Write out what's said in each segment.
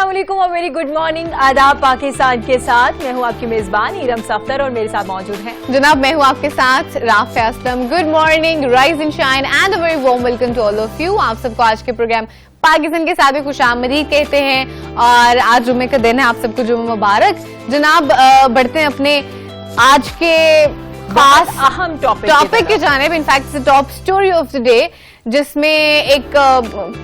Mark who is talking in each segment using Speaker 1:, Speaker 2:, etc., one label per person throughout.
Speaker 1: अस्सलाम वालेकुम और वेरी गुड मॉर्निंग। आदाब पाकिस्तान के साथ मैं हूँ आपकी मेजबान इरम सफ्तर और मेरे साथ मौजूद हैं
Speaker 2: जनाब मैं हूँ आपके साथ Rafia Aslam. Good morning, rise and shine and a very warm welcome to all of you. आप सबको आज के प्रोग्राम पाकिस्तान के साथ भी खुशामदीद कहते हैं और आज जुम्मे का दिन है, आप सबको जुम्मा मुबारक। जनाब बढ़ते हैं अपने आज के खास
Speaker 1: अहम
Speaker 2: टॉपिक के जाने। In fact top story of the day जिसमें एक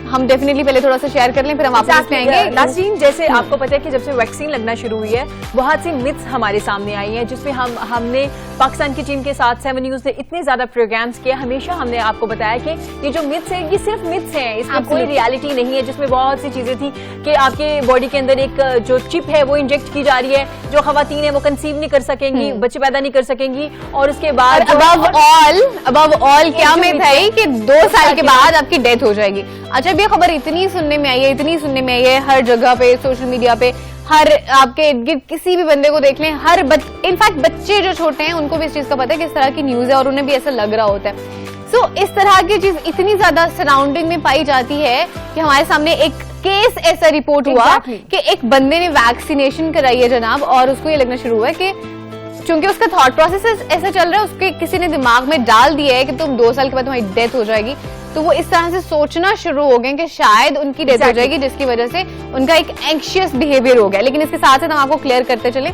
Speaker 2: हम डेफिनेटली पहले थोड़ा सा शेयर कर लें फिर हम वापस में आएंगे।
Speaker 1: नाज़रीन, जैसे आपको पता है कि जब से वैक्सीन लगना शुरू हुई है बहुत सी मिथ्स हमारे सामने आई हैं जिसमें हमने पाकिस्तान की टीम के साथ 7 न्यूज़ ने इतने ज्यादा प्रोग्राम्स किए। हमेशा हमने आपको बताया कि ये जो मिथ्स है ये सिर्फ मिथ्स हैं, इसमें कोई रियलिटी नहीं है। जिसमें बहुत सी चीजें थी कि आपके बॉडी के अंदर एक जो चिप है वो इंजेक्ट की जा रही है, जो खवातीन है वो कंसीव नहीं कर सकेंगी, बच्चे पैदा नहीं कर सकेंगी। और उसके बाद
Speaker 2: अबव ऑल क्या मिथ है कि 2 साल के बाद आपकी डेथ हो जाएगी। अच्छा, ये खबर इतनी सुनने में आई है हर जगह पे, सोशल मीडिया पे, हर आपके इर्द गिर्द किसी भी बंदे को देख लें, इनफैक्ट बच्चे जो छोटे हैं उनको भी इस चीज का पता है कि इस तरह की न्यूज है और उन्हें भी ऐसा लग रहा होता है। सो इस तरह की चीज इतनी ज्यादा सराउंडिंग में पाई जाती है कि हमारे सामने एक केस ऐसा रिपोर्ट हुआ कि एक बंदे ने वैक्सीनेशन कराई है जनाब, और उसको ये लगना शुरू हुआ है कि चूंकि उसका थॉट प्रोसेस ऐसा चल रहा है, उसके किसी ने दिमाग में डाल दिया है कि तुम 2 साल के बाद तुम्हारी डेथ हो जाएगी, तो वो इस तरह से सोचना शुरू हो गए कि शायद उनकी डेथ हो जाएगी, जिसकी वजह से उनका एक एंग्शियस बिहेवियर हो गया। लेकिन इसके साथ साथ हम आपको क्लियर करते चले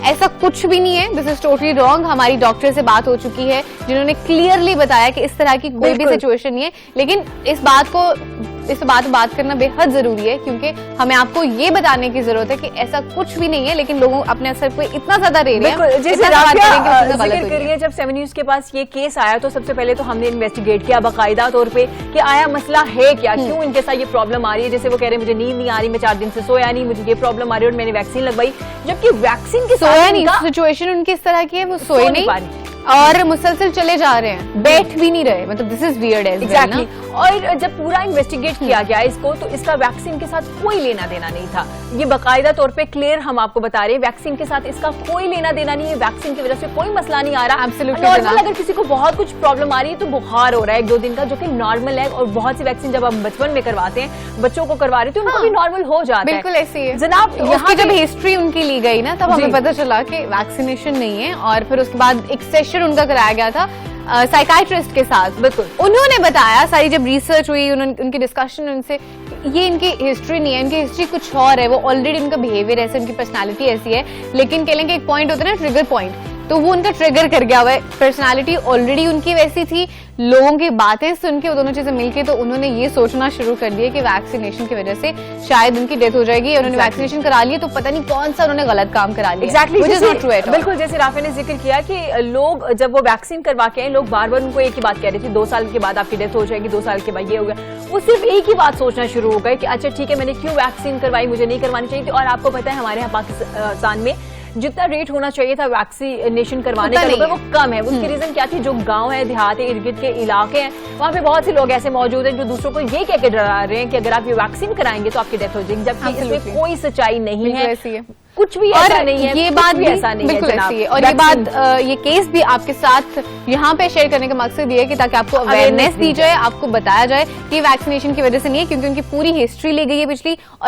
Speaker 2: ऐसा कुछ भी नहीं है, दिस इज टोटली रॉन्ग। हमारी डॉक्टर से बात हो चुकी है जिन्होंने क्लियरली बताया कि इस तरह की कोई भी सिचुएशन नहीं है। लेकिन इस बात करना बेहद जरूरी है क्योंकि हमें आपको ये बताने की जरूरत है कि ऐसा कुछ भी नहीं है, लेकिन लोग अपने असर को इतना ज्यादा ले रहे हैं।
Speaker 1: जब 7 न्यूज़ के पास ये केस आया तो सबसे पहले तो हमने इन्वेस्टिगेट किया बाकायदा तौर पे कि आया मसला है क्या, क्यों इनके साथ ये प्रॉब्लम आ रही है। जैसे वो कह रहे हैं मुझे नींद नहीं आ रही, मैं 4 दिन से सोया नहीं, मुझे ये प्रॉब्लम आ रही है और मैंने वैक्सीन लगवाई, जबकि वैक्सीन के
Speaker 2: सोया नहीं, सिचुएशन उनकी इस तरह की है, वो सोए नहीं और मुसलसल चले जा रहे हैं, बैठ भी नहीं रहे। मतलब this is weird as well ना।
Speaker 1: और जब पूरा इन्वेस्टिगेट किया गया इसको तो इसका वैक्सीन के साथ कोई लेना देना नहीं था। ये बाकायदा तौर पे क्लियर हम आपको बता रहे हैं, वैक्सीन के साथ इसका कोई लेना देना नहीं है, वैक्सीन की वजह से कोई मसला नहीं आ रहा। नॉर्मल अगर किसी को बहुत कुछ प्रॉब्लम आ रही है तो बुखार हो रहा है 1-2 दिन का, जो कि नॉर्मल है। और बहुत सी वैक्सीन जब हम बचपन में करवाते हैं, बच्चों को करवा रहे थे, उनको भी नॉर्मल हो जाता है।
Speaker 2: बिल्कुल ऐसी है
Speaker 1: जनाब।
Speaker 2: यहाँ जब हिस्ट्री उनकी ली गई ना तब हमें पता चला कि वैक्सीनेशन नहीं है, और फिर उसके बाद एक सेशन उनका कराया गया था साइकाइट्रिस्ट के साथ।
Speaker 1: बिल्कुल
Speaker 2: उन्होंने बताया, सारी जब रिसर्च हुई उनकी डिस्कशन उनसे, ये इनकी हिस्ट्री नहीं है, इनकी हिस्ट्री कुछ और है। वो ऑलरेडी उनका बिहेवियर ऐसे, उनकी पर्सनालिटी ऐसी है। लेकिन कह लेंगे एक पॉइंट होता है ना, ट्रिगर पॉइंट, तो वो उनका ट्रिगर कर गया हुआ है। पर्सनालिटी ऑलरेडी उनकी वैसी थी, लोगों की बातें सुन के वो दोनों चीजें मिलके तो उन्होंने ये सोचना शुरू कर दिया कि वैक्सीनेशन की वजह से शायद उनकी डेथ हो जाएगी। और उन्होंने वैक्सीनेशन करा लिया तो पता नहीं कौन सा उन्होंने गलत काम करा लिया।
Speaker 1: बिल्कुल जैसे राफे ने जिक्र किया कि लोग जब वो वैक्सीन करवा के आए, लोग बार बार उनको एक ही बात कह रहे थे, 2 साल के बाद आपकी डेथ हो जाएगी, 2 साल के बाद ये हो गया। वो सिर्फ एक ही बात सोचना शुरू हो गए कि अच्छा ठीक है, मैंने क्यों वैक्सीन करवाई, मुझे नहीं करवानी चाहिए थी। और आपको पता है हमारे यहाँ पाकिस्तान में जितना रेट होना चाहिए था वैक्सीनेशन करवाने का वो कम है। उसकी रीजन क्या थी, जो गांव है, देहात है, इर्द गिर्द के इलाके हैं, वहाँ पे बहुत से लोग ऐसे मौजूद हैं जो दूसरों को ये कह के डरा रहे हैं कि अगर आप ये वैक्सीन कराएंगे तो आपकी डेथ हो जाएगी, जबकि इसमें कोई सच्चाई नहीं है, कुछ भी ऐसा नहीं है।
Speaker 2: ये बात भी ऐसा नहीं है जनाब। और ये बात ये केस भी आपके साथ यहाँ पे शेयर करने का मकसद ये है कि ताकि आपको अवेयरनेस दी जाए, आपको बताया जाए कि वैक्सीनेशन की वजह से नहीं है, क्योंकि उनकी पूरी हिस्ट्री ली गई है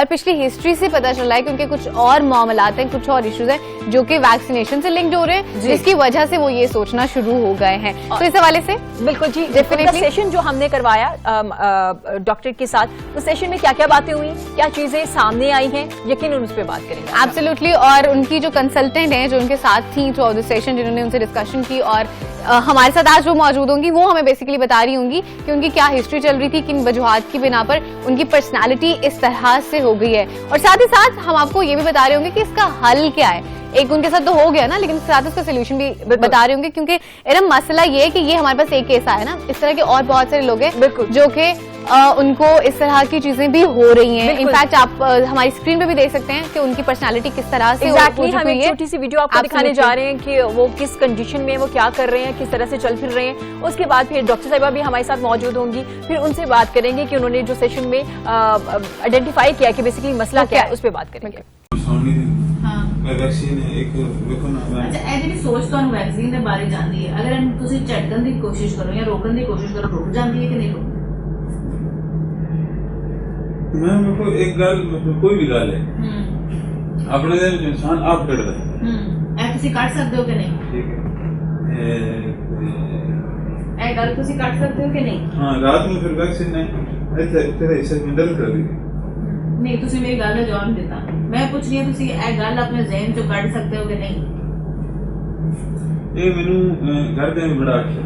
Speaker 2: पिछली हिस्ट्री से पता चल रहा है कि उनके कुछ और मामलात हैं, कुछ और इश्यूज हैं जो कि वैक्सीनेशन से लिंक्ड हो रहे हैं, जिसकी वजह से वो ये सोचना शुरू हो गए हैं। तो इस हवाले से
Speaker 1: बिल्कुल जी, डेफिनेटली सेशन जो हमने करवाया डॉक्टर के साथ, उस सेशन में क्या क्या बातें हुई, क्या चीजें सामने आई हैं, यकीनन उस पर बात करेंगे।
Speaker 2: एब्सोल्युटली। और उनकी जो कंसल्टेंट हैं जो उनके साथ थी थ्रू आउट द सेशन, जिन्होंने उनसे डिस्कशन की और हमारे साथ आज वो मौजूद होंगी, वो हमें बेसिकली बता रही होंगी कि उनकी क्या हिस्ट्री चल रही थी, किन वजूहात की बिना पर उनकी पर्सनालिटी इस तरह से हो गई है। और साथ ही साथ हम आपको ये भी बता रहे होंगे कि इसका हल क्या है। एक उनके साथ तो हो गया ना, लेकिन साथ उसका सोल्यूशन भी बता रहे होंगे, क्योंकि इरम मसला ये है कि ये हमारे पास एक केस आया ना, इस तरह के और बहुत सारे लोग हैं जो कि उनको इस तरह की चीजें भी हो रही हैं। इनफैक्ट आप हमारी स्क्रीन पे भी देख सकते हैं कि उनकी पर्सनालिटी किस तरह से
Speaker 1: हम एक छोटी सी वीडियो आपको दिखाने जा रहे हैं कि वो किस कंडीशन में, वो क्या कर रहे हैं, किस तरह से चल फिर रहे हैं। उसके बाद फिर डॉक्टर साहिबा भी हमारे साथ मौजूद होंगी, फिर उनसे बात करेंगे कि उन्होंने जो सेशन में आइडेंटिफाई किया कि बेसिकली मसला क्या है, उस पर बात करेंगे।
Speaker 3: वैक्सीन एक देखो ना,
Speaker 4: अच्छा ए ਜਿਹੜੀ ਸੋਚ ਤੁਹਾਨੂੰ ਵੈਕਸੀਨ ਦੇ ਬਾਰੇ ਜਾਂਦੀ ਹੈ, ਅਗਰ ਤੁਸੀਂ ਝਟਕਣ ਦੀ ਕੋਸ਼ਿਸ਼ ਕਰੋ ਜਾਂ ਰੋਕਣ ਦੀ ਕੋਸ਼ਿਸ਼ ਕਰੋ, ਰੁਕ ਜਾਂਦੀ ਹੈ ਕਿ ਨਹੀਂ ਰੁਕਦੀ?
Speaker 3: मैं मेरे को एक गल मतलब कोई भी गल है अपने दे विच इंसान आप कटदा है
Speaker 4: ਇਹ ਤੁਸੀਂ ਕੱਢ ਸਕਦੇ ਹੋ ਕਿ ਨਹੀਂ
Speaker 3: ठीक है
Speaker 4: ਇਹ ਗੱਲ ਤੁਸੀਂ ਕੱਢ ਸਕਦੇ ਹੋ ਕਿ ਨਹੀਂ
Speaker 3: हाँ रात में फिर वैक्सीन ने इतने इतने हिस्से में डल कर दी
Speaker 4: ਨਹੀਂ ਤੁਸੀਂ ਮੇਰੀ ਗੱਲ ਦਾ ਜਵਾਬ ਨਹੀਂ ਦਿੱਤਾ ਮੈਂ ਪੁੱਛ ਰਹੀ ਹਾਂ ਤੁਸੀਂ ਇਹ ਗੱਲ ਆਪਣੇ ਜ਼ਿਹਨ ਚੋਂ ਕੱਢ ਸਕਦੇ ਹੋ ਕਿ ਨਹੀਂ
Speaker 3: ये मैनू घर दे में बड़ा अच्छा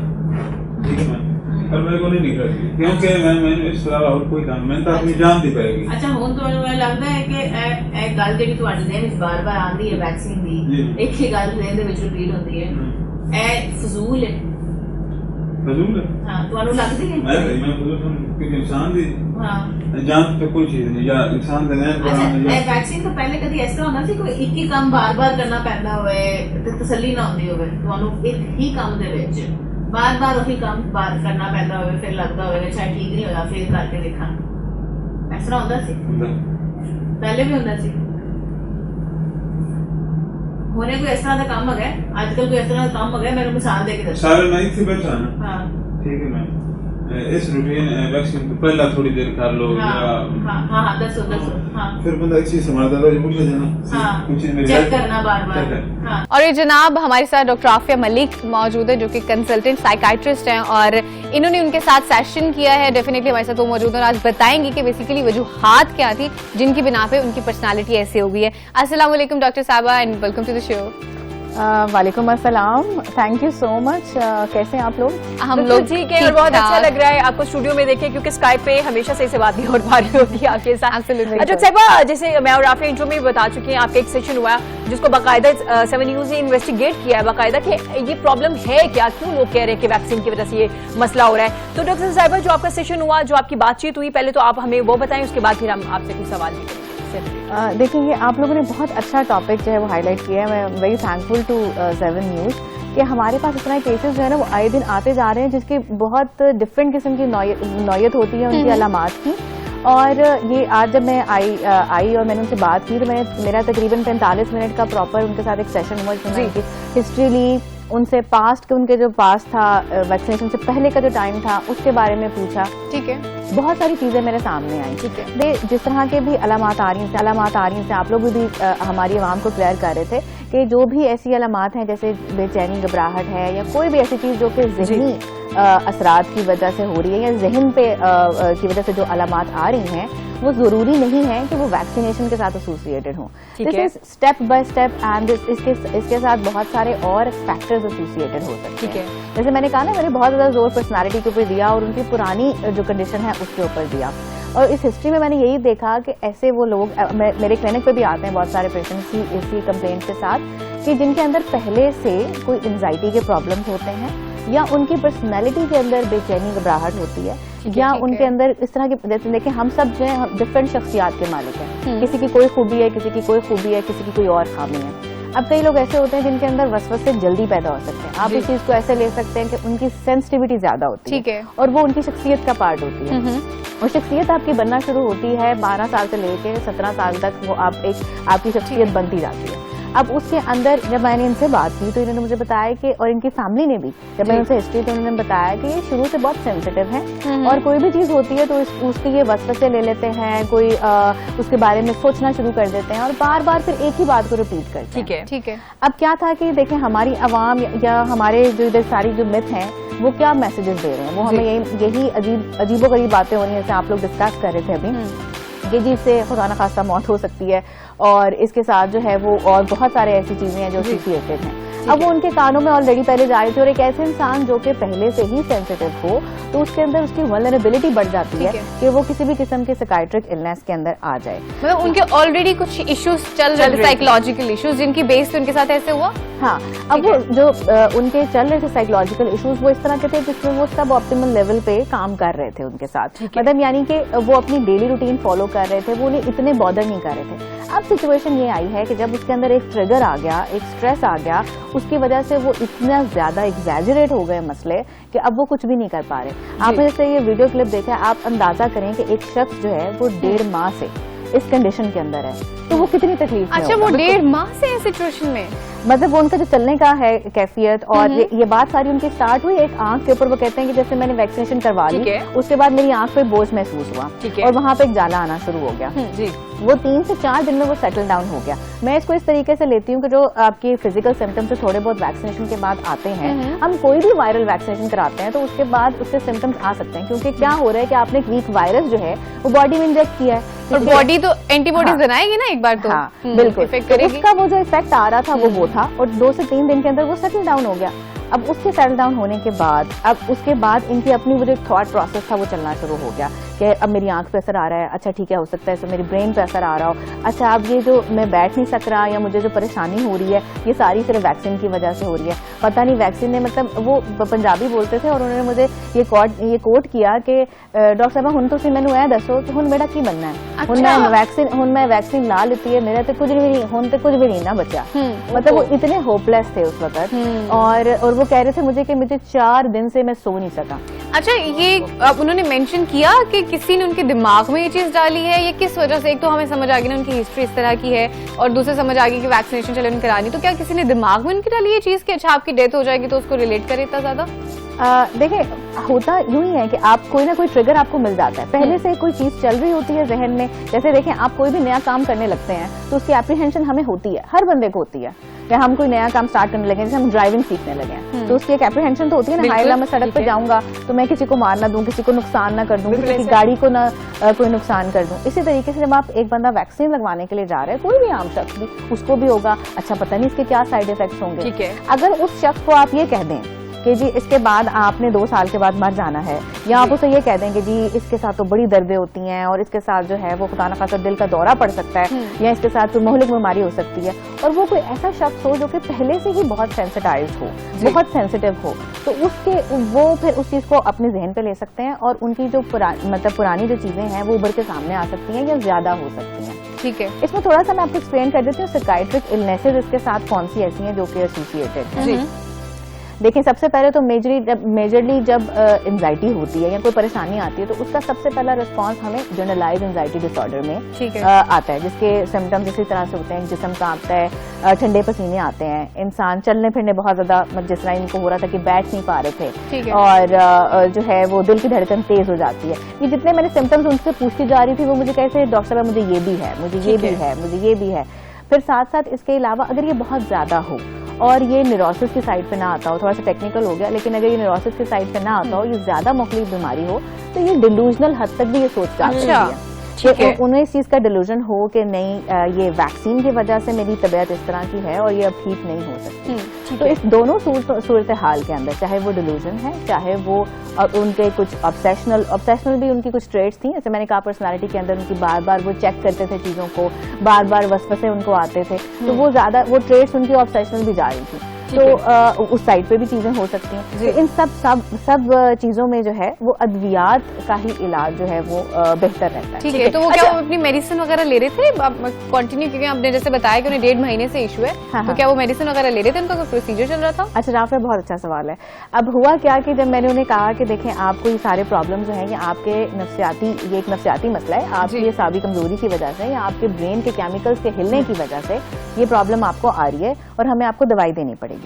Speaker 3: ठीक है पर मेरे को नहीं निकलती क्योंकि मैं इस तरह और कोई काम मैं तो अपनी जान दी पाएगी
Speaker 4: ਅੱਛਾ ਹੁਣ ਤੁਹਾਨੂੰ ਇਹ ਲੱਗਦਾ ਹੈ ਕਿ ਇਹ ਗੱਲ ਜਿਹੜੀ ਤੁਹਾਡੇ ਜ਼ਿਹਨ ਵਿੱਚ ਬਾਰ-ਬਾਰ ਆਉਂਦੀ ਹੈ ਵੈਕਸੀਨ
Speaker 3: ਜੀ।
Speaker 4: ਦੀ ਇੱਕ ਹੀ ਗੱਲ ਜ਼ਿਹਨ ਦੇ ਵਿੱਚ ਰਿਪੀਟ ਹੁੰਦੀ ਹੈ ਇਹ ਫਜ਼ੂਲ ਹੈ
Speaker 3: फजूल है
Speaker 4: ਹਾਂ ਤੁਹਾਨੂੰ ਲੱਗਦੀ ਹੈ
Speaker 3: मैं फजूल क्योंकि इंसान दी
Speaker 4: ਹਾਂ
Speaker 3: जान तो कोई चीज नहीं या इंसान का नैन
Speaker 4: ਅੱਛਾ
Speaker 3: बनाना
Speaker 4: ਇਹ ਵੈਕਸੀਨ ਤੋਂ ਪਹਿਲੇ ਕਦੀ ਇਸ ਤਰ੍ਹਾਂ ਹੁੰਦਾ ਸੀ ਕੋਈ ਇੱਕ ਹੀ ਕੰਮ ਬਾਰ-ਬਾਰ ਕਰਨਾ ਪੈਂਦਾ ਹੋਵੇ ਤੇ ਤਸੱਲੀ ਨਾ ਹੁੰਦੀ ਹੋਵੇ ਤੁਹਾਨੂੰ ਇੱਕ ਹੀ ਕੰਮ ਦੇ ਵਿੱਚ ਬਾਰ-ਬਾਰ ਉਹੀ ਕੰਮ ਬਾਰ ਕਰਨਾ ਪੈਂਦਾ ਹੋਵੇ ਫਿਰ ਲੱਗਦਾ ਹੋਵੇ ਕਿ ਸ਼ਾਇਦ ਠੀਕ ਨਹੀਂ ਹੋਇਆ ਫਿਰ ਕਰਕੇ ਦੇਖਾਂ ਇਸ ਤਰ੍ਹਾਂ ਹੁੰਦਾ ਸੀ ਪਹਿਲੇ ਵੀ ਹੁੰਦਾ ਸੀ ਹੋਣੇ ਕੋਈ ਇਸ ਤਰ੍ਹਾਂ ਦਾ ਕੰਮ ਹੈਗਾ ਅੱਜ ਕੱਲ ਕੋਈ ਇਸ ਤਰ੍ਹਾਂ ਦਾ ਕੰਮ ਹੈਗਾ ਮੈਨੂੰ ਮਿਸਾਲ ਦੇ ਕੇ ਦੱਸੋ
Speaker 3: सारे नाइट से बैठा ना
Speaker 4: ਹਾਂ
Speaker 3: ठीक है मैम इस रूटीन वैक्सीन को पहला थोड़ी देर कर लो
Speaker 4: ਹਾਂ
Speaker 3: या
Speaker 4: ਹਾਂ ਹਾਂ ਦੱਸੋ ਦੱਸੋ ਹਾਂ
Speaker 3: फिर बंदा एक चीज संभालता रहो मुड़ जाना
Speaker 4: हाँ
Speaker 3: कुछ मेरी
Speaker 4: चेक
Speaker 3: हेल्थ-
Speaker 4: करना बार-बार
Speaker 3: चेक कर।
Speaker 4: हाँ
Speaker 2: और ये जनाब हमारे साथ डॉक्टर आफिया मलिक मौजूद है जो कि कंसल्टेंट साइकाइट्रिस्ट हैं और इन्होंने उनके साथ सेशन किया है डेफिनेटली हमारे साथ वो मौजूद हैं और आज बताएंगे कि बेसिकली वजूहात क्या थी जिनकी बिना पे उनकी पर्सनालिटी ऐसी हो गई है। अस्सलाम वालेकुम डॉक्टर साहबा and welcome to the show.
Speaker 5: वालेकुम अस्सलाम, थैंक यू सो मच। कैसे हैं आप लोग?
Speaker 2: हम
Speaker 1: बिल्कुल
Speaker 2: लोग
Speaker 1: ठीक है और बहुत अच्छा लग रहा है आपको स्टूडियो में देखे क्योंकि स्काइप पे हमेशा सही से बात नहीं हो पा रही होती है आपके साथ।
Speaker 2: Absolutely.
Speaker 1: अच्छा साहिबा, जैसे मैं और राफी इंट्रो में भी बता चुके हैं आपका एक सेशन हुआ जिसको बाकायदा 7 न्यूज ने इन्वेस्टिगेट किया है बाकायदा कि ये प्रॉब्लम है क्या, क्यों लोग कह रहे हैं कि वैक्सीन की वजह से ये मसला हो रहा है। तो डॉक्टर साहिबा, जो आपका सेशन हुआ, जो आपकी बातचीत हुई, पहले तो आप हमें वो बताएं, उसके बाद फिर हम आपसे कुछ सवाल भी करेंगे।
Speaker 5: देखिए, ये आप लोगों ने बहुत अच्छा टॉपिक जो है वो हाईलाइट किया है। मैं वेरी थैंकफुल टू 7 न्यूज़ कि हमारे पास इतना केसेस जो है ना वो आए दिन आते जा रहे हैं जिसकी बहुत डिफरेंट किस्म की नौयत होती है उनकी अलामात की। और ये आज जब मैं आई और मैंने उनसे बात की तो मेरा तकरीबन 45 मिनट का प्रॉपर उनके साथ एक सेशन हुआ जिसमें उनकी हिस्ट्री ली, उनसे पास्ट उनके जो पास्ट था वैक्सीनेशन से पहले का जो टाइम था उसके बारे में पूछा।
Speaker 2: ठीक है,
Speaker 5: बहुत सारी चीजें मेरे सामने आई।
Speaker 2: ठीक है,
Speaker 5: जिस तरह के भी अलामात आ रही हैं आप लोग भी हमारी आवाम को क्लियर कर रहे थे कि जो भी ऐसी अलामात हैं जैसे बेचैनी, घबराहट है या कोई भी ऐसी चीज जो कि ज़हनी असरात की वजह से हो रही है या जहन पे की वजह से जो अलामात आ रही हैं वो जरूरी नहीं है कि वो वैक्सीनेशन के साथ एसोसिएटेड हों। This is step by step and इसके साथ बहुत सारे और फैक्टर्स एसोसिएटेड हो सकते हैं। जैसे मैंने कहा ना, मैंने बहुत ज्यादा जोर पर्सनालिटी के ऊपर दिया और उनकी पुरानी जो कंडीशन है उसके ऊपर दिया। और इस हिस्ट्री में मैंने यही देखा कि ऐसे वो लोग मेरे क्लिनिक पे भी आते हैं बहुत सारे पेशेंट्स इसी कंप्लेंट के साथ कि जिनके अंदर पहले से कोई एंजाइटी के प्रॉब्लम्स होते हैं या उनकी पर्सनैलिटी के अंदर बेचैनी, घबराहट होती है या उनके अंदर इस तरह की, जैसे देखिए हम सब जो है डिफरेंट शख्सियात के मालिक हैं। किसी की कोई खूबी है, किसी की कोई खूबी है, किसी की कोई और खामी है। अब कई लोग ऐसे होते हैं जिनके अंदर वसवसे जल्दी पैदा हो सकते हैं। आप इस चीज को ऐसे ले सकते हैं कि उनकी सेंसिटिविटी ज्यादा होती है और वो उनकी शख्सियत का पार्ट होती है। और शख्सियत आपकी बनना शुरू होती है 12 साल से लेकर 17 साल तक, वो आपकी शख्सियत बनती जाती है। अब उसके अंदर जब मैंने इनसे बात की तो इन्होंने मुझे बताया कि, और इनकी फैमिली ने भी, जब मैंने उनसे हिस्ट्री तो उन्होंने बताया कि ये शुरू से बहुत सेंसिटिव है और कोई भी चीज होती है तो उसकी ये वसवसे ले लेते हैं, कोई उसके बारे में सोचना शुरू कर देते हैं और बार बार फिर एक ही बात को रिपीट करते हैं।
Speaker 1: ठीक है,
Speaker 2: ठीक है।
Speaker 5: अब क्या था कि देखें हमारी आवाम या हमारे जो इधर सारी जो मिथ हैं वो क्या मैसेजेस दे रहे हैं, वो हमें यही अजीबोगरीब बातें हो रही हैं जैसे आप लोग डिस्कस कर रहे थे अभी कि जिससे खुदा न खास्ता मौत हो सकती है और इसके साथ जो है वो और बहुत सारे ऐसी चीजें हैं जो एसोसिएटेड हैं। अब वो उनके कानों में ऑलरेडी पहले जा रही थी और एक ऐसे इंसान जो कि पहले से ही सेंसिटिव हो तो उसके अंदर उसकी वल्नरेबिलिटी बढ़ जाती है कि वो किसी भी किस्म के साइकाइट्रिक इलनेस के अंदर आ जाए।
Speaker 2: मतलब उनके ऑलरेडी कुछ इश्यूज चल रहे थे, साइकोलॉजिकल इश्यूज जिनकी बेस पे उनके साथ ऐसे हुआ।
Speaker 5: हाँ, अब वो जो उनके चल रहे थे साइकोलॉजिकल इश्यूज वो इस तरह के थे जिसमें वो सब ऑप्टिमल लेवल पे काम कर रहे थे उनके साथ। मतलब यानी कि वो अपनी डेली रूटीन फॉलो कर रहे थे, वो उन्हें इतने बॉदर नहीं कर रहे थे। अब सिचुएशन ये आई है कि जब उसके अंदर एक ट्रिगर आ गया, एक स्ट्रेस आ गया, उसकी वजह से वो इतना ज्यादा एग्जैजरेट हो गए मसले कि अब वो कुछ भी नहीं कर पा रहे। आपने जैसे ये वीडियो क्लिप देखा, आप अंदाजा करें कि एक शख्स जो है वो 1.5 माह से इस कंडीशन के अंदर है तो वो कितनी तकलीफ में
Speaker 2: अच्छा,
Speaker 5: होगा।
Speaker 2: वो 1.5 माह से है सिचुएशन में।
Speaker 5: मतलब वो उनका जो चलने का है कैफियत और ये बात सारी उनकी स्टार्ट हुई एक आंख के ऊपर। वो कहते हैं कि जैसे मैंने वैक्सीनेशन करवा ली, उसके बाद मेरी आंख पे बोझ महसूस हुआ और वहाँ पे एक जाला आना शुरू हो गया।
Speaker 1: जी,
Speaker 5: वो 3 से 4 दिन में वो सेटल डाउन हो गया। मैं इसको इस तरीके से लेती हूँ कि जो आपकी फिजिकल सिम्टम्स जो थोड़े बहुत वैक्सीनेशन के बाद आते हैं, हम कोई भी वायरल वैक्सीनेशन कराते हैं तो उसके बाद उसके सिम्टम्स आ सकते हैं, क्योंकि क्या हो रहा है कि आपने एक वीक वायरस जो है वो बॉडी में इंजेक्ट किया है
Speaker 2: और बॉडी तो एंटीबॉडीज बनाएगी ना एक बार तो।
Speaker 5: हाँ, बिल्कुल। तो उसका वो जो इफेक्ट आ रहा था वो था और 2 से 3 दिन के अंदर वो सेटल डाउन हो गया। अब उसके सेटल डाउन होने के बाद उसके बाद इनकी अपनी वो जो थॉट प्रोसेस था वो चलना शुरू हो गया कि अब मेरी आंख पे असर आ रहा है, अच्छा ठीक है, हो सकता है इससे मेरी ब्रेन पे असर आ रहा हो, अच्छा अब ये जो मैं बैठ नहीं सक रहा या मुझे जो परेशानी हो रही है ये सारी सिर्फ वैक्सीन की वजह से हो रही है। पता नहीं वैक्सीन ने, मतलब वो पंजाबी बोलते थे और उन्होंने मुझे ये कोट किया कि डॉक्टर साहब हुन तुसीं मैनूं ऐ दसो कि हुन मेरा की बनना है, हुन मैं वैक्सीन ला लीती है, मेरा तो कुछ भी नहीं, हुन तो कुछ भी नहीं ना बचा। मतलब वो इतने होपलेस थे उस वक्त और वो कह रहे थे मुझे कि मुझे 4 दिन से मैं सो नहीं सका।
Speaker 2: अच्छा, ये उन्होंने मेंशन किया कि किसी ने उनके दिमाग में ये चीज डाली है, ये किस वजह से? एक तो हमें समझ आ गई ना उनकी हिस्ट्री इस तरह की है और दूसरे समझ आ गई कि वैक्सीनेशन चले उनकी करानी, तो क्या किसी ने दिमाग में उनकी डाली ये चीज कि अच्छा आपकी डेथ हो जाएगी तो उसको रिलेट करे इतना ज्यादा?
Speaker 5: देखिए होता यूं ही है कि आप कोई ना कोई ट्रिगर आपको मिल जाता है, पहले से कोई चीज चल रही होती है जहन में। जैसे देखें आप कोई भी नया काम करने लगते हैं तो उसकी एप्रीहेंशन हमें होती है, हर बंदे को होती है। या हम कोई नया काम स्टार्ट करने लगे, जैसे हम ड्राइविंग सीखने लगे हैं तो उसकी एक एप्रीहेंशन तो होती है ना, हाईवे में सड़क पे जाऊंगा तो मैं किसी को मार ना दूं, किसी को नुकसान ना कर दूं, किसी की गाड़ी को ना कोई नुकसान कर दूं। इसी तरीके से जब आप एक बंदा वैक्सीन लगवाने के लिए जा रहे हैं, कोई भी आम शख्स भी, उसको भी होगा अच्छा पता नहीं इसके क्या साइड इफेक्ट्स होंगे। अगर उस शख्स को आप ये कह दें कि जी इसके बाद आपने 2 साल के बाद मर जाना है, या आप उसे ये कह दें कि जी इसके साथ तो बड़ी दर्दें होती हैं और इसके साथ जो है वो खुदा न खास्ता दिल का दौरा पड़ सकता है या इसके साथ कोई मोहलिक बीमारी हो सकती है, और वो कोई ऐसा शख्स हो जो कि पहले से ही बहुत सेंसिटाइज्ड हो, बहुत सेंसिटिव हो, तो वो फिर उस चीज को अपने जहन पे ले सकते हैं और उनकी जो पुरानी जो चीजें हैं वो उभर के सामने आ सकती हैं या ज्यादा हो सकती हैं।
Speaker 2: ठीक है,
Speaker 5: इसमें थोड़ा सा मैं आपको एक्सप्लेन कर देती हूँ साइकाइट्रिक इलनेसेस इसके साथ कौन सी ऐसी हैं जो कि एसोसिएटेड है। देखिए सबसे पहले तो मेजरली जब एंजाइटी होती है या कोई परेशानी आती है तो उसका सबसे पहला रिस्पांस हमें जनरलाइज एंजाइटी डिसऑर्डर में आता है, जिसके सिम्टम्स इसी तरह से होते हैं, जिस्म कांपता है, ठंडे पसीने आते हैं, इंसान चलने फिरने बहुत ज्यादा, जिस तरह इनको हो रहा था कि बैठ नहीं पा रहे थे, और जो है वो दिल की धड़कन तेज हो जाती है। ये जितने मैंने सिम्टम्स उनसे पूछती जा रही थी वो मुझे कैसे डॉक्टर साहब मुझे ये भी है, मुझे ये भी है, मुझे ये भी है। फिर साथ साथ इसके अलावा अगर ये बहुत ज्यादा हो और ये न्यूरोसिस की साइड पे ना आता हो, थोड़ा सा टेक्निकल हो गया, लेकिन अगर ये न्यूरोसिस की साइड पे ना आता हो, ये ज्यादा मुख्तलिफ बीमारी हो, तो ये डिलूजनल हद तक भी ये सोच जाती है कि उन्हें इस चीज का डिलूजन हो कि नहीं ये वैक्सीन की वजह से मेरी तबीयत इस तरह की है और ये अब ठीक नहीं हो सकती। तो इस दोनों सूरत हाल के अंदर चाहे वो डिलूजन है, चाहे वो उनके कुछ ऑब्सेशनल भी उनकी कुछ ट्रेड्स थी, जैसे मैंने कहा पर्सनालिटी के अंदर उनकी बार बार वो चेक करते थे चीजों को, बार बार वसवसे उनको आते थे, तो वो ज्यादा वो ट्रेड्स उनकी ऑब्सेशनल भी जा रही थी, तो उस साइड पे भी चीजें हो सकती हैं। तो इन सब चीजों में जो है वो अद्वियात का ही इलाज जो है वो बेहतर रहता है।
Speaker 2: ठीक है, तो वो क्या वो अपनी मेडिसिन वगैरह ले रहे थे कंटिन्यू, क्योंकि आपने जैसे बताया कि उन्हें 1.5 महीने से इशू है, तो क्या वो मेडिसिन वगैरह ले रहे थे, उनका कोई प्रोसीजर चल रहा था?
Speaker 5: अच्छा राफे, बहुत अच्छा सवाल है। अब हुआ क्या कि जब मैंने उन्हें कहा कि देखें आपको ये सारे प्रॉब्लम जो है ये आपके ये एक नफ्सियाती मसला है, आपकी ये सावी कमजोरी की वजह से या आपके ब्रेन के केमिकल्स के हिलने की वजह से ये प्रॉब्लम आपको आ रही है और हमें आपको दवाई देनी पड़ेगी।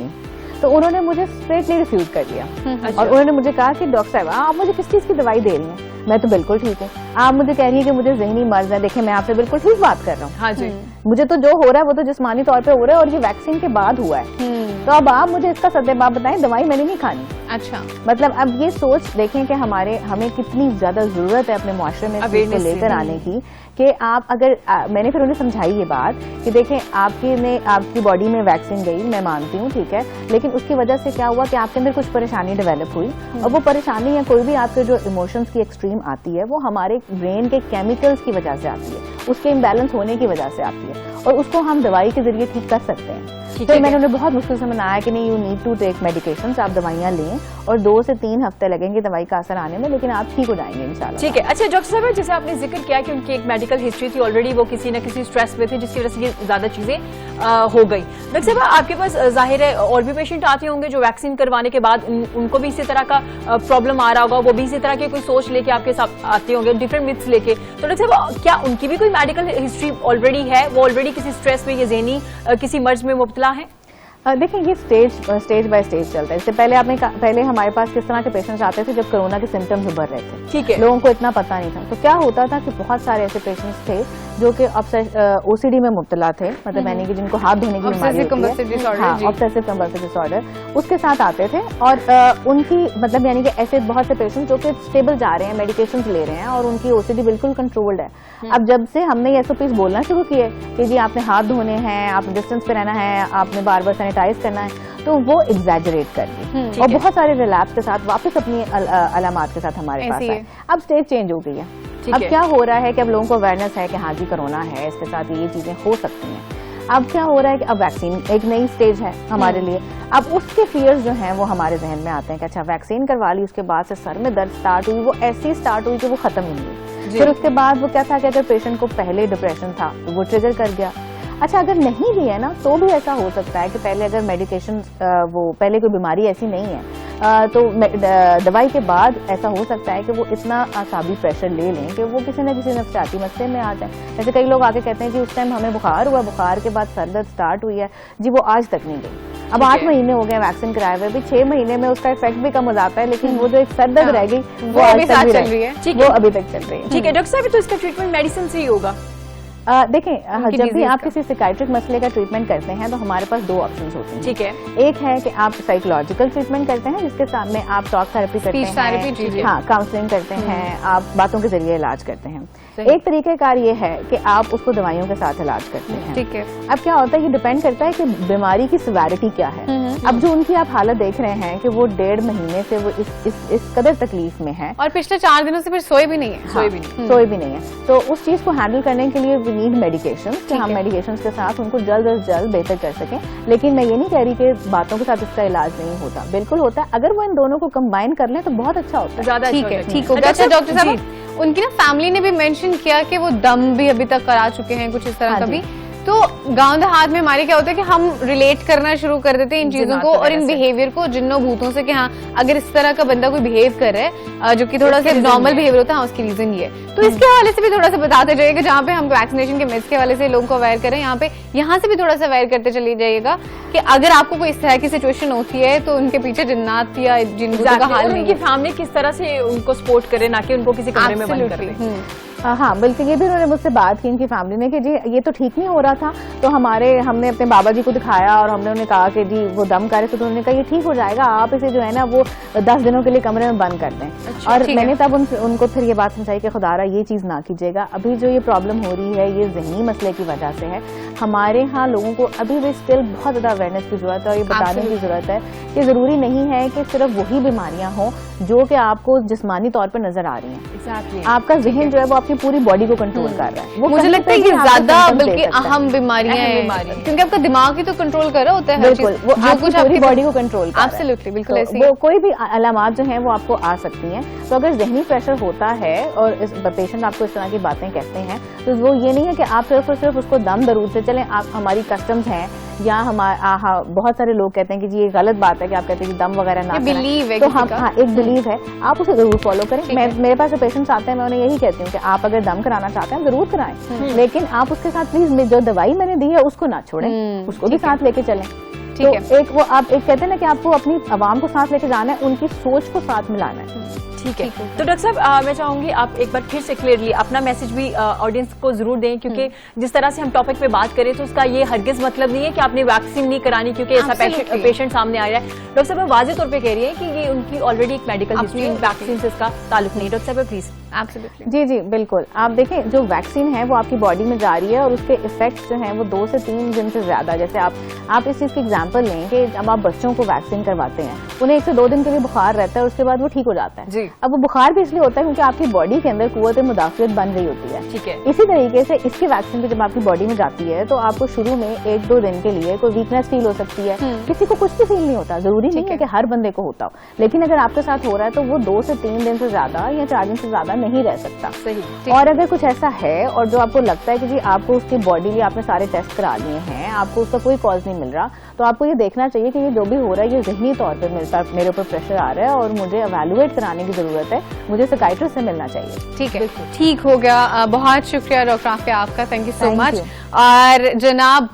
Speaker 5: तो उन्होंने मुझे स्ट्रेटली रिफ्यूज कर दिया और उन्होंने मुझे कहा कि डॉक्टर साहब आप मुझे किस चीज की दवाई दे रही हैं, मैं तो बिल्कुल ठीक हूँ, आप मुझे कह रही है कि मुझे ज़हनी मर्ज है, देखिए मैं आपसे बिल्कुल ठीक बात कर रहा हूँ, हाँ जी मुझे तो जो हो रहा है वो तो जिस्मानी तौर पे हो रहा है और ये वैक्सीन के बाद हुआ है, तो अब आप मुझे इसका सद्देबाब बताएं, दवाई मैंने नहीं खानी।
Speaker 2: अच्छा,
Speaker 5: मतलब अब ये सोच देखें कि हमें कितनी ज्यादा जरूरत है अपने मुआशरे में इसको लेकर आने की, कि आप अगर मैंने फिर उन्हें समझाई ये बात कि देखें आपकी बॉडी में वैक्सीन गई, मैं मानती हूँ ठीक है, लेकिन उसकी वजह से क्या हुआ कि आपके अंदर कुछ परेशानी डेवलप हुई और वो परेशानी या कोई भी आपके जो इमोशंस की एक्सट्रीम आती है वो हमारे ब्रेन के केमिकल्स की वजह से आती है, उसके इम्बैलेंस होने की वजह से आती है और उसको हम दवाई के जरिए ठीक कर सकते हैं। तो मैंने उन्हें बहुत मुश्किल से मनाया कि नहीं, you need to take medications, आप दवाइयाँ लें और 2 से 3 हफ्ते लगेंगे दवाई का असर आने में, लेकिन आप ठीक हो जाएंगे इंशाल्लाह।
Speaker 1: ठीक है। अच्छा डॉक्टर साहब, जैसे आपने जिक्र किया कि उनकी एक मेडिकल हिस्ट्री थी ऑलरेडी, वो किसी न किसी स्ट्रेस में थे जिसकी वजह से ये ज्यादा चीजें हो गई। डॉक्टर साहब आपके पास जाहिर है और भी पेशेंट आते होंगे जो वैक्सीन करवाने के बाद उनको भी इसी तरह का प्रॉब्लम आ रहा होगा, वो भी इसी तरह की कोई सोच लेके आपके साथ आते होंगे, डिफरेंट मिथ्स लेके, तो डॉक्टर साहब क्या उनकी भी कोई मेडिकल हिस्ट्री ऑलरेडी है, वो ऑलरेडी किसी स्ट्रेस में या ज़हनी किसी मर्ज में मुब्तला है?
Speaker 5: देखिए ये स्टेज बाय स्टेज चलता है। इससे पहले हमारे पास किस तरह के पेशेंट्स आते थे जब कोरोना के सिम्टम्स उभर रहे थे,
Speaker 1: ठीक है,
Speaker 5: लोगों को इतना पता नहीं था। तो क्या होता था कि बहुत सारे ऐसे पेशेंट्स थे जो कि ओसीडी में मुब्तला थे, मतलब यानी कि जिनको हाथ धोने की बीमारी होती है, हाँ, ऑब्सेसिव कंपल्सिव डिसऑर्डर, उसके साथ आते थे। और उनकी मतलब यानी कि ऐसे बहुत से पेशेंट्स जो कि स्टेबल जा रहे हैं, मेडिकेशंस ले रहे हैं और उनकी ओसीडी बिल्कुल कंट्रोल्ड है। अब जब से हमने ये एसओपीज बोलना शुरू किए कि जी आपने हाथ धोने हैं, आपने डिस्टेंस पे रहना है, आपने बार बार सैनिटाइज करना है, तो वो एग्जैजरेट कर दी और बहुत सारे रिलैप्स के साथ वापस अपनी अलामात के साथ हमारे पास आए। अब स्टेज चेंज हो गई है। अब क्या हो रहा है कि अब लोगों को अवेयरनेस है कि हाँ जी कोरोना है, इसके साथ ये चीजें हो सकती हैं। अब क्या हो रहा है कि अब वैक्सीन एक नई स्टेज है हमारे लिए। अब उसके फियर्स जो हैं वो हमारे जहन में आते हैं कि अच्छा वैक्सीन करवा ली, उसके बाद से सर में दर्द स्टार्ट हुई, वो ऐसी स्टार्ट हुई कि वो खत्म ही नहीं हुई। फिर उसके बाद वो क्या था कि अगर पेशेंट को पहले डिप्रेशन था तो वो ट्रिगर कर गया। अच्छा अगर नहीं भी है ना तो भी ऐसा हो सकता है कि पहले अगर मेडिकेशन वो पहले कोई बीमारी ऐसी नहीं है तो दवाई के बाद ऐसा हो सकता है कि वो इतना आसाबी प्रेशर ले लें कि वो किसी न किसी नफसियाती मसले में आ जाए। जैसे कई लोग आके कहते हैं कि उस टाइम हमें बुखार हुआ, बुखार के बाद सर दर्द स्टार्ट हुई है जी, वो आज तक नहीं गई। अब 8 महीने हो गए वैक्सीन कराए हुए, भी 6 महीने में उसका इफेक्ट भी कम हो जाता है, लेकिन वो जो एक सर दर्द रह गई वो आज तक चल रही है, वो अभी तक चल रही है।
Speaker 1: ठीक है डॉक्टर साहब, तो इसका ट्रीटमेंट मेडिसिन से ही होगा?
Speaker 5: देखें जब भी आप किसी साइकाइट्रिक मसले का ट्रीटमेंट करते हैं तो हमारे पास 2 ऑप्शंस होते हैं।
Speaker 1: ठीक है,
Speaker 5: एक है कि आप साइकोलॉजिकल ट्रीटमेंट करते हैं जिसके सामने आप टॉक थेरेपी करते हैं, हाँ काउंसलिंग करते हैं, आप बातों के जरिए इलाज करते हैं। एक तरीकेकार ये है कि आप उसको दवाइयों के साथ इलाज करते हैं।
Speaker 2: ठीक है।
Speaker 5: अब क्या होता है ये डिपेंड करता है कि बीमारी की सिवियरिटी क्या है। अब जो उनकी आप हालत देख रहे हैं कि वो 1.5 महीने से वो इस कदर तकलीफ में है
Speaker 2: और पिछले 4 दिनों से फिर सोए भी नहीं है।
Speaker 5: सोए भी नहीं है, तो उस चीज को हैंडल करने के लिए वी नीड मेडिकेशन, कि हम मेडिकेशन के साथ उनको जल्द अज जल्द बेहतर कर सकें। लेकिन मैं ये नहीं कह रही कि बातों के साथ इसका इलाज नहीं होता, बिल्कुल होता है। अगर वो इन दोनों को कंबाइन कर लें तो बहुत अच्छा होता है।
Speaker 1: ज्यादा
Speaker 2: ठीक है, ठीक होगा। अच्छा डॉक्टर साहब, उनकी ना फैमिली ने भी मेंशन किया कि वो दम भी अभी तक करा चुके हैं, कुछ इस तरह का भी। तो गांव देहात में हमारे क्या होता है कि हम रिलेट करना शुरू कर देते हैं इन चीजों को और इन बिहेवियर को जिन्नों भूतों से कि हाँ अगर इस तरह का बंदा कोई बिहेव कर रहा है जो कि थोड़ा सा नॉर्मल बिहेवियर होता है, हाँ उसकी रीजन ये है। तो इसके हवाले से भी थोड़ा सा बताते जाइए कि जहाँ पे हम वैक्सीनेशन के मिथ्स के हवाले से लोगों को अवेयर करें, यहाँ से भी थोड़ा सा अवेयर करते चली जाइएगा कि अगर आपको कोई इस तरह की सिचुएशन होती है तो उनके पीछे जिन्नात या जिन का हाल नहीं,
Speaker 1: उनकी फैमिली किस तरह से उनको सपोर्ट करे, ना कि उनको किसी कमरे में बंद कर दे।
Speaker 5: हाँ बिल्कुल, ये भी उन्होंने मुझसे बात की उनकी फैमिली ने कि जी ये तो ठीक नहीं हो रहा था, तो हमने अपने बाबा जी को दिखाया और हमने उन्हें कहा कि जी वो दम करे, तो उन्होंने कहा ये ठीक हो जाएगा, आप इसे जो है ना वो 10 दिनों के लिए कमरे में बंद कर दें। अच्छा, और मैंने तब उनको फिर ये बात समझाई कि खुदारा ये चीज ना कीजिएगा, अभी जो ये प्रॉब्लम हो रही है ये ज़हनी मसले की वजह से है। हमारे यहाँ लोगों को अभी भी स्टिल बहुत ज्यादा अवेयरनेस की जरूरत है और ये बताने की जरूरत है कि जरूरी नहीं है कि सिर्फ वही बीमारियां हों जो कि आपको जिस्मानी तौर पर नजर आ रही हैं। आपका जहन जो है वो आपकी पूरी बॉडी को कंट्रोल कर रहा है।
Speaker 2: मुझे लगता है कि ज्यादा बल्कि अहम बीमारियां हैं, क्योंकि आपका दिमाग ही तो कंट्रोल कर रहा होता है।
Speaker 5: बिल्कुल, वो आपकी पूरी बॉडी को कंट्रोल कर रहा है।
Speaker 2: एब्सोल्युटली, बिल्कुल ऐसे
Speaker 5: वो कोई भी अलामात जो हैं वो आपको आ सकती हैं। तो अगर जहनी प्रेशर होता है और पेशेंट आपको इस तरह की बातें कहते हैं तो वो ये नहीं है कि आप सिर्फ और सिर्फ उसको दम दरूद से चलें। आप हमारी कस्टम्स हैं या बहुत सारे लोग कहते हैं कि जी ये गलत बात है कि आप कहते हैं कि दम वगैरह ना
Speaker 2: बिलीव,
Speaker 5: तो हम एक बिलीव है, आप उसे जरूर फॉलो करें। मेरे पास जो पेशेंट्स आते हैं मैं उन्हें यही कहती हूँ कि आप अगर दम कराना चाहते हैं जरूर कराएं, लेकिन आप उसके साथ प्लीज जो दवाई मैंने दी है उसको ना छोड़ें, उसको भी साथ लेके चलें। तो एक वो आप एक कहते हैं ना कि आपको अपनी आवाम को साथ लेके जाना है, उनकी सोच को साथ मिलाना है।
Speaker 1: ठीक है, तो डॉक्टर साहब मैं चाहूंगी आप एक बार फिर से क्लियरली अपना मैसेज भी ऑडियंस को जरूर दें, क्योंकि जिस तरह से हम टॉपिक पे बात करें तो उसका ये हरगिज मतलब नहीं है कि आपने वैक्सीन नहीं करानी क्योंकि ऐसा पेशेंट सामने आ रहा है। डॉक्टर साहब मैं वाज़ेह तौर पे कह रही है कि ये उनकी ऑलरेडी एक मेडिकल हिस्ट्री, वैक्सीन से इसका ताल्लुक नहीं। डॉक्टर साहब प्लीज।
Speaker 2: एब्सोल्युटली,
Speaker 5: जी बिल्कुल। आप देखें जो वैक्सीन है वो आपकी बॉडी में जा रही है और उसके इफेक्ट्स जो हैं वो 2 से 3 दिन से ज्यादा, जैसे आप इस चीज की एग्जांपल लें कि जब आप बच्चों को वैक्सीन करवाते हैं उन्हें 1 से 2 दिन के लिए बुखार रहता है, उसके बाद वो ठीक हो जाता है। अब वो बुखार भी इसलिए होता है क्योंकि आपकी बॉडी के अंदर कुव्वत मुदाफियत बन रही होती है।
Speaker 1: ठीक है,
Speaker 5: इसी तरीके से इसकी वैक्सीन भी जब आपकी बॉडी में जाती है तो आपको शुरू में 1-2 दिन के लिए कोई वीकनेस फील हो सकती है, किसी को कुछ भी फील नहीं होता, जरूरी नहीं है कि हर बंदे को होता हो, लेकिन अगर आपके साथ हो रहा है तो वो 2 से 3 दिन से ज्यादा या 4 दिन से ज्यादा नहीं रह सकता।
Speaker 1: सही।
Speaker 5: और अगर कुछ ऐसा है और जो आपको लगता है कि जी आपको उसकी बॉडी लिए आपने सारे टेस्ट करा लिए हैं, आपको उसका कोई कॉज नहीं मिल रहा, तो आपको ये देखना चाहिए कि ये जो भी हो रहा है ये ज़हनी तौर पे मेरे ऊपर प्रेशर आ रहा है और मुझे एवेलुएट कराने की जरूरत है, मुझे साइकियाट्रिस्ट से मिलना चाहिए।
Speaker 2: ठीक है, ठीक हो गया। बहुत शुक्रिया डॉक्टर आफिया आपका, थैंक यू सो मच। और जनाब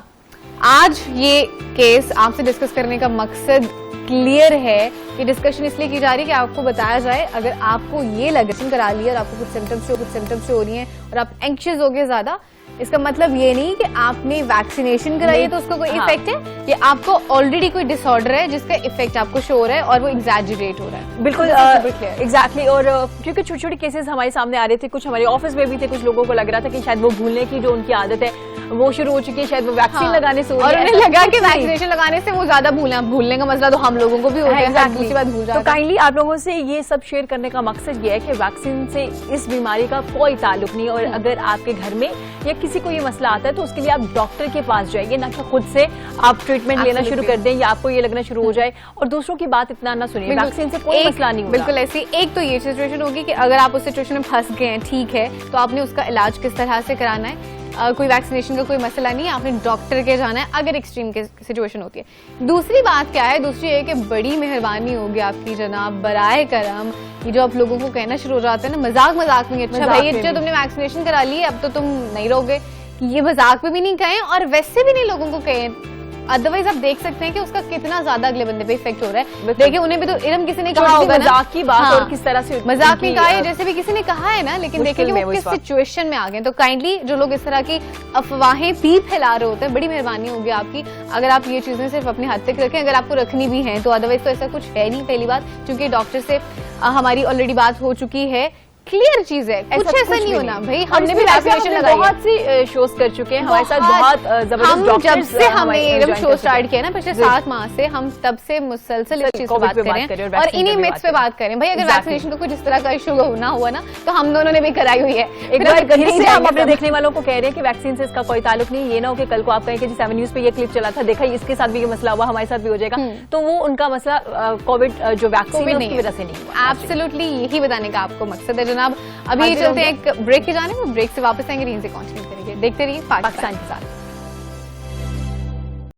Speaker 2: आज ये केस आपसे डिस्कस करने का मकसद क्लियर है। ये डिस्कशन इसलिए की जा रही है कि आपको बताया जाए, अगर आपको ये लगे करा लिया और आपको कुछ सिम्टम्स हो रही हैं और आप एंक्शियस हो गए ज्यादा, इसका मतलब ये नहीं कि आपने वैक्सीनेशन कराई है तो उसका कोई इफेक्ट है, ये आपको ऑलरेडी कोई डिसऑर्डर है जिसका इफेक्ट आपको शो हो रहा है और वो एग्जैजरेट हो रहा है।
Speaker 1: बिल्कुल एग्जैक्टली। और क्योंकि छोटे छोटे केसेस हमारे सामने आ रहे थे, कुछ हमारे ऑफिस में भी थे, कुछ लोगों को लग रहा था कि शायद वो भूलने की जो उनकी आदत है वो शुरू हो चुकी है, शायद वो वैक्सीन लगाने से हो रही
Speaker 2: और
Speaker 1: है,
Speaker 2: उन्हें
Speaker 1: ऐसा
Speaker 2: लगा
Speaker 1: कुछ
Speaker 2: कि
Speaker 1: नहीं।
Speaker 2: वैक्सीनेशन लगाने से वो ज्यादा भूलने का मसला तो हम लोगों को भी होता है,
Speaker 1: Exactly.
Speaker 2: दूसरी बात भूल
Speaker 1: तो
Speaker 2: जाता है।
Speaker 1: काइंडली आप लोगों से ये सब शेयर करने का मकसद ये है कि वैक्सीन से इस बीमारी का कोई ताल्लुक नहीं, और अगर आपके घर में या किसी को ये मसला आता है तो उसके लिए आप डॉक्टर के पास जाइए, ना कि खुद से आप ट्रीटमेंट लेना शुरू कर दें या आपको ये लगना शुरू हो जाए और दूसरों की बात इतना ना सुनिए। वैक्सीन से कोई मसला नहीं होगा।
Speaker 2: बिल्कुल ऐसी एक तो ये सिचुएशन होगी कि अगर आप उस सिचुएशन में फंस गए हैं, ठीक है, तो आपने उसका इलाज किस तरह से कराना है। कोई वैक्सीनेशन का कोई मसला नहीं है, आपने डॉक्टर के जाना है अगर एक्सट्रीम के सिचुएशन होती है। दूसरी बात क्या है, दूसरी है कि बड़ी मेहरबानी होगी आपकी जनाब, बराए करम, ये जो आप लोगों को कहना शुरू हो जाता है ना मजाक में, अच्छा
Speaker 1: मजाक
Speaker 2: भाई
Speaker 1: में
Speaker 2: अच्छा
Speaker 1: भी।
Speaker 2: तुमने वैक्सीनेशन करा ली है अब तो तुम नहीं रहोगे, ये मजाक में भी नहीं कहें और वैसे भी नहीं लोगों को कहें। अदरवाइज आप देख सकते हैं कि उसका कितना ज्यादा अगले बंदे पे इफेक्ट हो रहा है। देखिए उन्हें भी तो इरम किसी ने कहा होगा ना,
Speaker 1: मजाक की बात और किस तरह से
Speaker 2: मजाक में
Speaker 1: उनकी,
Speaker 2: कहा है जैसे भी किसी ने कहा है ना, लेकिन देखिए कि
Speaker 1: मुश्किल में
Speaker 2: वो
Speaker 1: वो
Speaker 2: किस
Speaker 1: इस वक्त।
Speaker 2: सिचुएशन में आ गए। तो काइंडली जो लोग इस तरह की अफवाहें भी फैला रहे होते हैं, बड़ी मेहरबानी होगी आपकी अगर आप ये चीजें सिर्फ अपने हद तक रखें, अगर आपको रखनी भी है तो। अदरवाइज तो ऐसा कुछ है नहीं, पहली बात, क्योंकि डॉक्टर से हमारी ऑलरेडी बात हो चुकी है, क्लियर चीज है, कुछ ऐसा नहीं होना भाई। हमने भी वैक्सीनेशन लगाई
Speaker 1: बहुत सी शोज कर चुके हैं हमारे साथ, बहुत जबरदस्त
Speaker 2: हम जब
Speaker 1: डॉक्टर्स
Speaker 2: से हमने ये
Speaker 1: join
Speaker 2: शो
Speaker 1: कर
Speaker 2: स्टार्ट
Speaker 1: चुके
Speaker 2: किया ना पिछले 7 माह से, हम तब से मुसलसल इस चीज पे
Speaker 1: COVID
Speaker 2: बात
Speaker 1: पे
Speaker 2: कर
Speaker 1: बात
Speaker 2: रहे
Speaker 1: करें
Speaker 2: हैं
Speaker 1: और
Speaker 2: और
Speaker 1: vaccine
Speaker 2: इन्हीं
Speaker 1: पे भी
Speaker 2: मिथ्स पे
Speaker 1: बात
Speaker 2: बात करें भाई। अगर
Speaker 1: Exactly.
Speaker 2: वैक्सीनेशन का कुछ इस तरह का इशू ना हुआ ना तो हम दोनों ने भी कराई हुई है।
Speaker 1: एक
Speaker 2: फिर
Speaker 1: बार
Speaker 2: हम
Speaker 1: फिर
Speaker 2: नहीं
Speaker 1: से हम
Speaker 2: जाएंगे
Speaker 1: अपने
Speaker 2: सब।
Speaker 1: देखने वालों को कह रहे हैं कि वैक्सीन से इसका कोई ताल्लुक नहीं। ये ना हो कि कल को आप कहें कि जी 7 न्यूज पे ये क्लिप चला था, देखा इसके साथ भी ये मसला हुआ, हमारे साथ भी हो जाएगा, तो वो उनका मसला कोविड जो वैक्सीन है उसकी वजह से नहीं हुआ।
Speaker 2: एब्सोल्युटली यही बताने का आपको मकसद है जनाब। अभी
Speaker 1: हाजिर
Speaker 2: चलते हैं
Speaker 1: होंगे।
Speaker 2: एक ब्रेक के जाने में, ब्रेक से वापस आएंगे, यहीं से कंटिन्यू करेंगे। देखते रहिए पाकिस्तान
Speaker 1: पाकिस्तान के साथ।